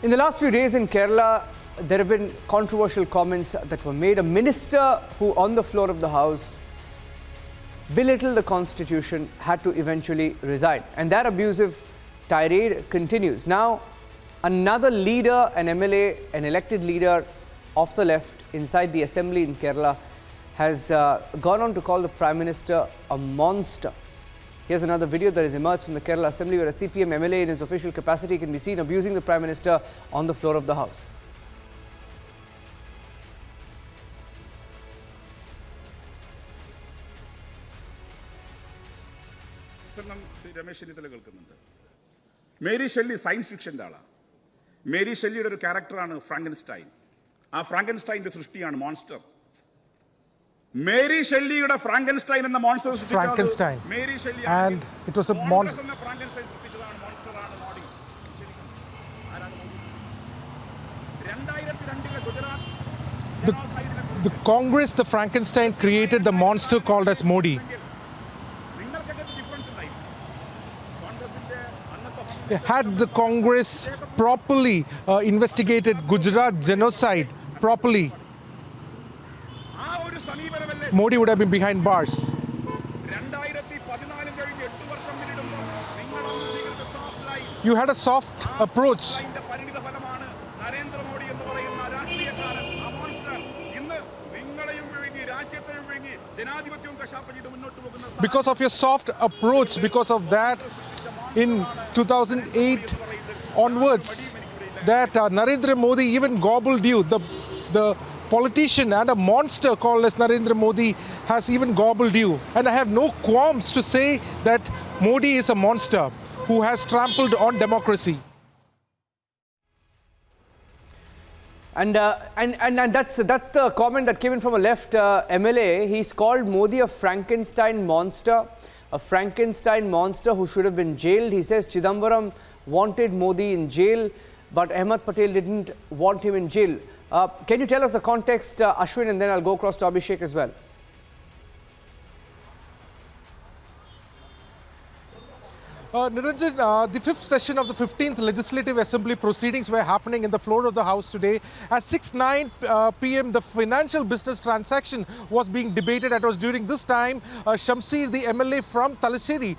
In the last few days in Kerala, there have been controversial comments that were made. A minister who, on the floor of the House, belittled the Constitution had to eventually resign. And that abusive tirade continues. Now, another leader, an MLA, an elected leader of the left inside the assembly in Kerala, has gone on to call the Prime Minister a monster. Here's another video that has emerged from the Kerala Assembly where a CPM MLA in his official capacity can be seen abusing the Prime Minister on the floor of the House. Mary Shelley science fiction dala. Mary Shelley oru character aanu Frankenstein. Frankenstein the srishtiyaanu monster. Mary Shelley oda Frankenstein and the monster Frankenstein. Mary Shelley and it was a monster. Frankenstein srishtichadana monster aanu body. The Congress, the Frankenstein created the monster called as Modi. Had the Congress properly investigated Gujarat genocide properly, Modi would have been behind bars. You had a soft approach. Because of your soft approach, because of that, in 2008 onwards, that Narendra Modi even gobbled you. The politician and a monster called as Narendra Modi has even gobbled you. And I have no qualms to say that Modi is a monster who has trampled on democracy. And that's the comment that came in from a left MLA. He's called Modi a Frankenstein monster who should have been jailed. He says Chidambaram wanted Modi in jail, but Ahmed Patel didn't want him in jail. Can you tell us the context, Ashwin, and then I'll go across to Abhishek as well. Niranjan, the fifth session of the 15th Legislative Assembly proceedings were happening in the floor of the House today. At 6:09 p.m., the financial business transaction was being debated. It was during this time, Shamsir, the MLA from Talasheri,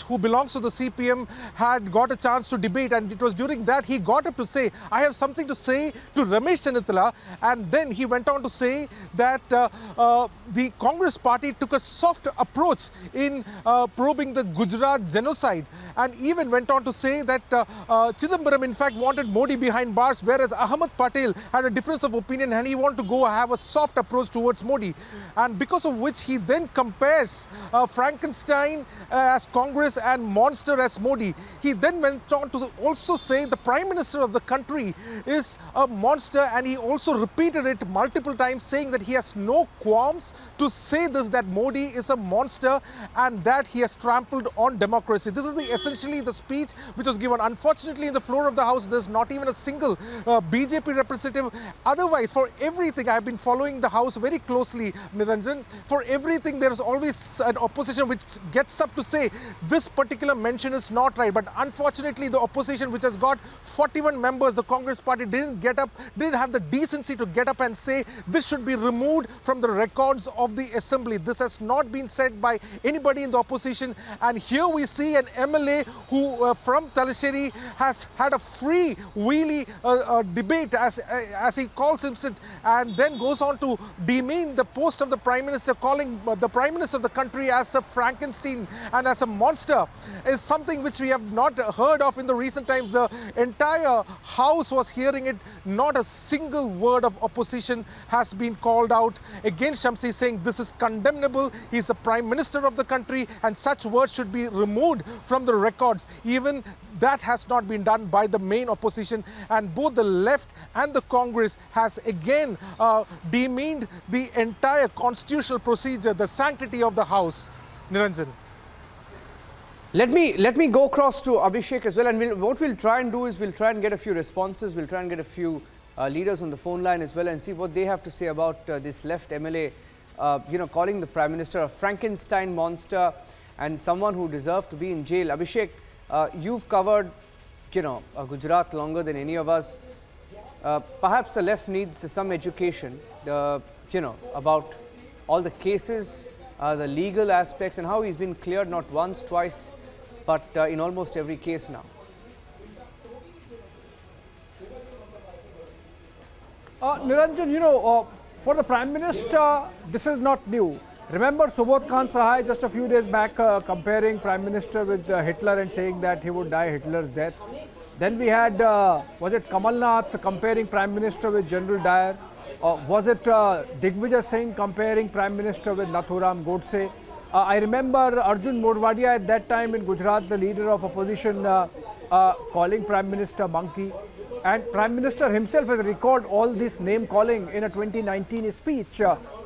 who belongs to the CPM, had got a chance to debate. And it was during that he got up to say, I have something to say to Ramesh Chennithila. And then he went on to say that the Congress party took a soft approach in probing the Gujarat genocide. And even went on to say that Chidambaram in fact wanted Modi behind bars, whereas Ahmed Patel had a difference of opinion and he wanted to go have a soft approach towards Modi. And because of which he then compares Frankenstein as Congress and monster as Modi. He then went on to also say the Prime Minister of the country is a monster, and he also repeated it multiple times, saying that he has no qualms to say this, that Modi is a monster and that he has trampled on democracy. This is essentially the speech which was given. Unfortunately, in the floor of the House, there's not even a single BJP representative. Otherwise, for everything, I've been following the House very closely, Niranjan. For everything, there's always an opposition which gets up to say this particular mention is not right. But unfortunately, the opposition, which has got 41 members, the Congress party didn't have the decency to get up and say this should be removed from the records of the assembly. This has not been said by anybody in the opposition. And here we see an MLA who from Talasheri has had a free wheelie debate as he calls himself, and then goes on to demean the post of the Prime Minister, calling the Prime Minister of the country as a Frankenstein and as a monster, is something which we have not heard of in the recent times. The entire House was hearing it. Not a single word of opposition has been called out against Shamsi, saying this is condemnable. He is the Prime Minister of the country and such words should be removed from the records. Even that has not been done by the main opposition, and both the left and the Congress has again demeaned the entire constitutional procedure, the sanctity of the House. Niranjan. Let me go across to Abhishek as well, and what we'll try and do is we'll try and get a few responses. We'll try and get a few leaders on the phone line as well and see what they have to say about this left MLA, calling the Prime Minister a Frankenstein monster and someone who deserved to be in jail. Abhishek, you've covered Gujarat longer than any of us. Perhaps the left needs some education, about all the cases, the legal aspects, and how he's been cleared not once, twice, but in almost every case now. Niranjan, for the Prime Minister, this is not new. Remember Subodh Khan Sahai just a few days back comparing Prime Minister with Hitler and saying that he would die Hitler's death. Then we had, was it Kamal Nath comparing Prime Minister with General Dyer? Was it Digvijay Singh comparing Prime Minister with Nathuram Godse? I remember Arjun Morwadia at that time in Gujarat, the leader of opposition, calling Prime Minister monkey. And Prime Minister himself has recorded all this name calling in a 2019 speech.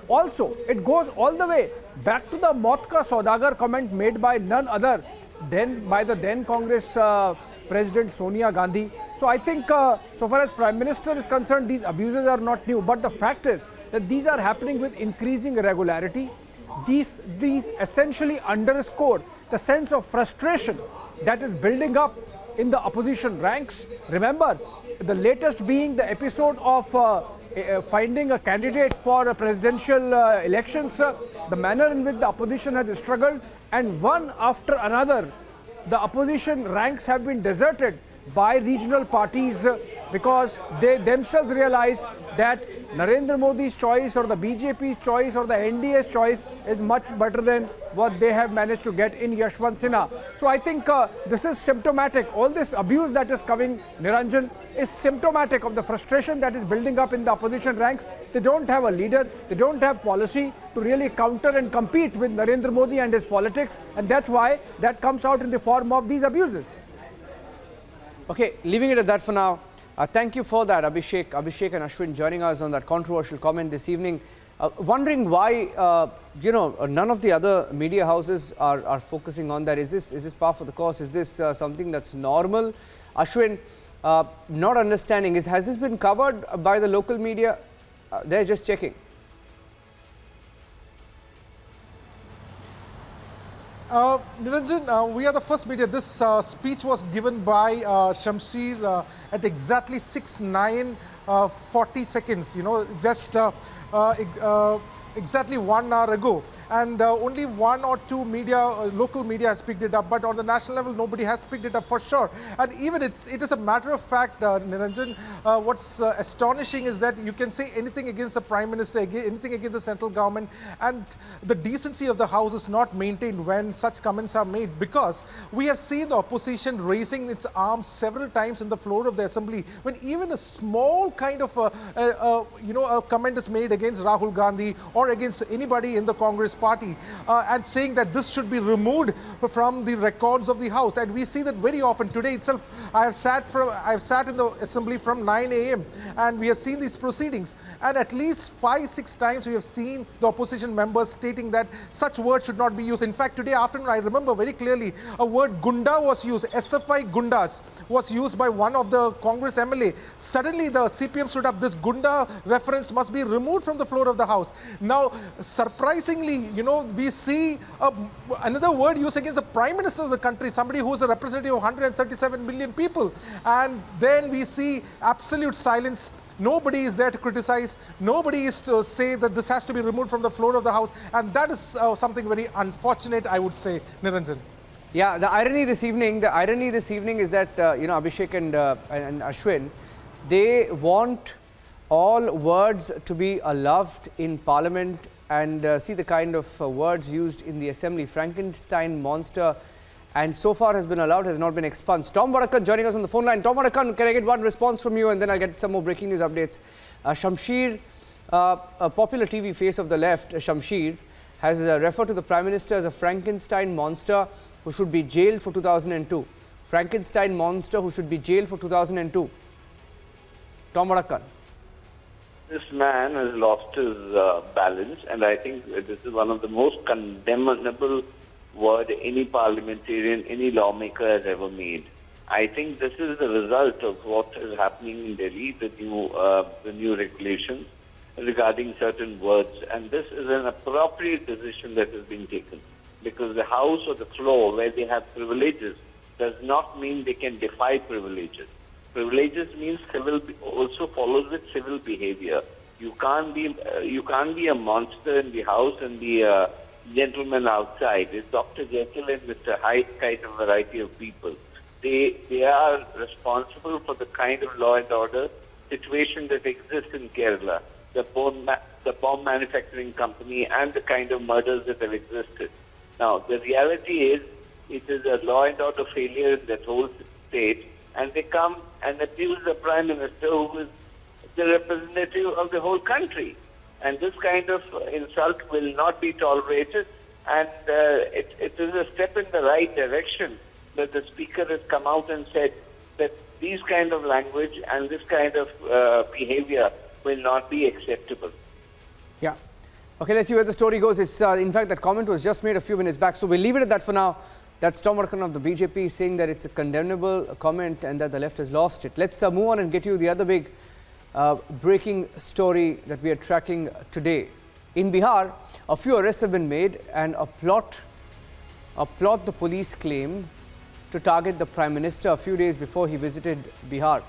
Also, it goes all the way back to the Maut Ka Saudagar comment made by none other than by the then Congress President Sonia Gandhi. So I think so far as Prime Minister is concerned, these abuses are not new. But the fact is that these are happening with increasing regularity. These essentially underscore the sense of frustration that is building up in the opposition ranks. Remember, the latest being the episode of finding a candidate for presidential elections, the manner in which the opposition has struggled, and one after another, the opposition ranks have been deserted by regional parties because they themselves realized that Narendra Modi's choice or the BJP's choice or the NDA's choice is much better than what they have managed to get in Yashwant Sinha. So I think this is symptomatic. All this abuse that is coming, Niranjan, is symptomatic of the frustration that is building up in the opposition ranks. They don't have a leader, they don't have policy to really counter and compete with Narendra Modi and his politics, and that's why that comes out in the form of these abuses. Okay, leaving it at that for now. Thank you for that, Abhishek and Ashwin joining us on that controversial comment this evening. Wondering why, none of the other media houses are focusing on that. Is this par for the course? Is this something that's normal? Ashwin, not understanding, has this been covered by the local media? They're just checking. Niranjan, we are the first media. This speech was given by Shamsheer at exactly 6:09:40 seconds. Just exactly 1 hour ago, and only one or two media, local media has picked it up, but on the national level nobody has picked it up for sure. And even it is a matter of fact, Niranjan, what's astonishing is that you can say anything against the Prime Minister, anything against the central government, and the decency of the House is not maintained when such comments are made, because we have seen the opposition raising its arms several times in the floor of the assembly when even a small kind of a comment is made against Rahul Gandhi or against anybody in the Congress party, and saying that this should be removed from the records of the House. And we see that very often. Today itself, I have sat in the assembly from 9 a.m. and we have seen these proceedings, and at least 5-6 times we have seen the opposition members stating that such words should not be used. In fact, today afternoon, I remember very clearly a word gunda was used. SFI gundas was used by one of the Congress MLA. Suddenly the CPM stood up. This gunda reference must be removed from the floor of the House. Now, surprisingly, we see another word used against the Prime Minister of the country, somebody who is a representative of 137 million people. And then we see absolute silence. Nobody is there to criticize. Nobody is to say that this has to be removed from the floor of the House. And that is something very unfortunate, I would say, Niranjan. Yeah, the irony this evening is that, Abhishek and Ashwin, they want all words to be loved in Parliament, and see the kind of words used in the Assembly. Frankenstein monster, and so far has been allowed, has not been expunged. Tom Vadakan joining us on the phone line. Tom Vadakan, can I get one response from you, and then I'll get some more breaking news updates. Shamsheer, a popular TV face of the left, Shamsheer, has referred to the Prime Minister as a Frankenstein monster who should be jailed for 2002. Frankenstein monster who should be jailed for 2002. Tom Vadakan. This man has lost his balance, and I think this is one of the most condemnable word any parliamentarian, any lawmaker has ever made. I think this is the result of what is happening in Delhi, the new regulations regarding certain words, and this is an appropriate decision that is being taken, because the House or the floor, where they have privileges, does not mean they can defy privileges. Privileges means also follows with civil behavior. You can't be a monster in the house and be a gentleman outside. It's Dr. Jekyll and Mr. Hyde kind of variety of people. They are responsible for the kind of law and order situation that exists in Kerala, the bomb manufacturing company, and the kind of murders that have existed. Now, the reality is, it is a law and order failure in that whole state, and they come and accuse the Prime Minister, who is the representative of the whole country. And this kind of insult will not be tolerated, and it is a step in the right direction that the Speaker has come out and said that these kind of language and this kind of behavior will not be acceptable. Yeah. Okay, let's see where the story goes. It's in fact, that comment was just made a few minutes back, so we'll leave it at that for now. That's Tom Varkan of the BJP saying that it's a condemnable comment and that the left has lost it. Let's move on and get you the other big breaking story that we are tracking today. In Bihar, a few arrests have been made, and a plot the police claim to target the Prime Minister a few days before he visited Bihar.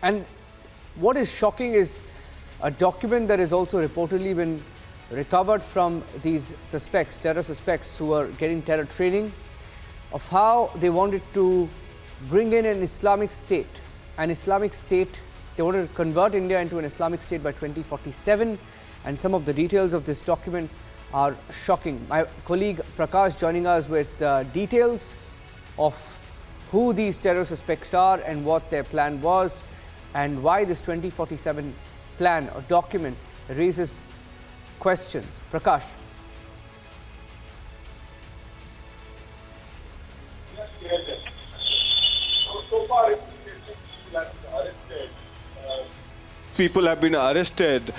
And what is shocking is a document that has also reportedly been recovered from these suspects, terror suspects who are getting terror training, of how they wanted to bring in an Islamic state. They wanted to convert India into an Islamic state by 2047, and some of the details of this document are shocking. My colleague Prakash joining us with details of who these terror suspects are and what their plan was, and why this 2047 plan or document raises questions. Prakash. People have been arrested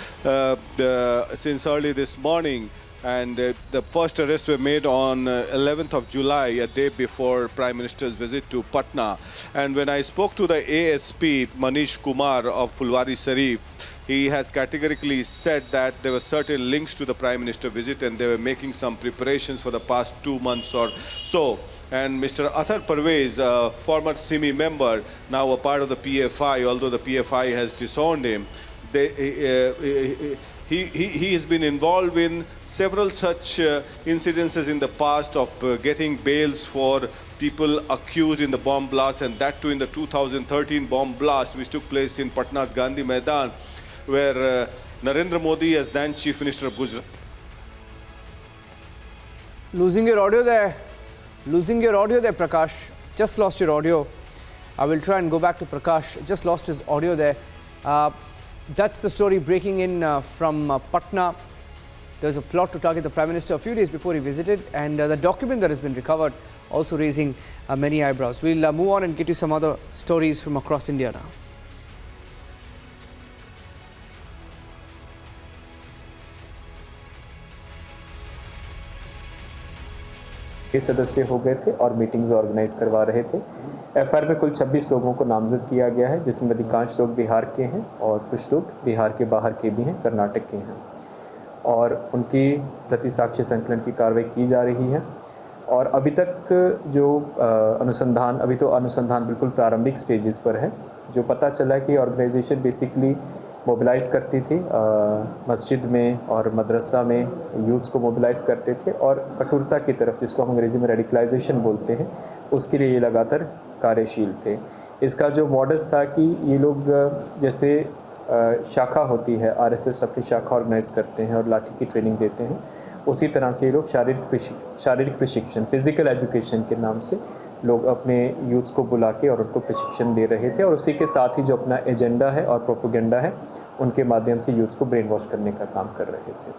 since early this morning, and the first arrests were made on 11th of July, a day before Prime Minister's visit to Patna. And when I spoke to the ASP, Manish Kumar of Fulwari Sharif, he has categorically said that there were certain links to the Prime Minister visit, and they were making some preparations for the past 2 months or so. And Mr. Athar Parvez, a former SIMI member, now a part of the PFI, although the PFI has disowned him, he has been involved in several such incidences in the past of getting bails for people accused in the bomb blast, and that too in the 2013 bomb blast which took place in Patna's Gandhi Maidan, where Narendra Modi, as then Chief Minister of Gujarat. Losing your audio there, Prakash. Just lost your audio. I will try and go back to Prakash. Just lost his audio there. That's the story breaking in from Patna. There's a plot to target the Prime Minister a few days before he visited, and the document that has been recovered also raising many eyebrows. We'll move on and get you some other stories from across India now. के सदस्य हो गए थे और meetings organise करवा रहे थे। FIR में कुल 26 लोगों को नामजद किया गया है, जिसमें अधिकांश लोग बिहार के हैं और कुछ लोग बिहार के बाहर के भी हैं, कर्नाटक के हैं, और उनकी प्रति साक्ष्य संकलन की कार्रवाई की जा रही है। और अभी तक जो अनुसंधान बिल्कुल प्रारंभिक स्टेजेस पर है। जो पता चला कि ऑर्गेनाइजेशन बेसिकली मोबिलाइज़ करती थी, मस्जिद में और मदरसा में यूथ्स को मोबिलाइज़ करते थे, और कठोरता की तरफ, जिसको हम अंग्रेज़ी में रेडिकलाइजेशन बोलते हैं, उसके लिए ये लगातार कार्यशील थे। इसका जो मॉडस था कि ये लोग जैसे शाखा होती है, आरएसएस अपनी शाखा ऑर्गेनाइज़ करते हैं और लाठी की ट्रेनिंग देते हैं, उसी तरह से ये लोग शारीरिक प्रशिक्षण, फिजिकल एजुकेशन के नाम से लोग अपने यूथ्स को बुला के और उनको प्रशिक्षण दे रहे थे, और उसी के साथ ही जो अपना एजेंडा है और प्रोपेगेंडा है, उनके माध्यम से यूथ्स को ब्रेन वॉश करने का काम कर रहे थे।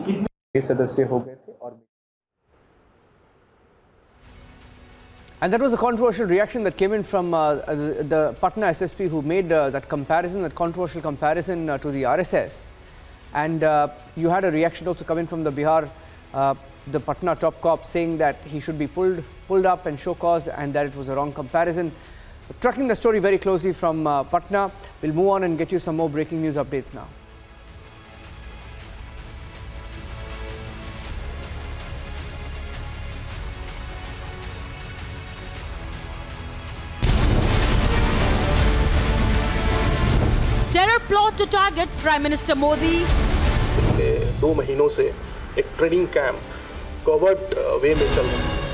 कितने सदस्य हो गए थे और And that was a controversial reaction that came in from the Patna SSP, who made that controversial comparison to the RSS. And you had a reaction also coming from the Bihar, the Patna top cop, saying that he should be pulled up and show-caused, and that it was a wrong comparison. Tracking the story very closely from Patna, we'll move on and get you some more breaking news updates now. terror plot to target Prime Minister Modi. पिछले 2 महीनों से एक training camp covered वे में चल रहा है।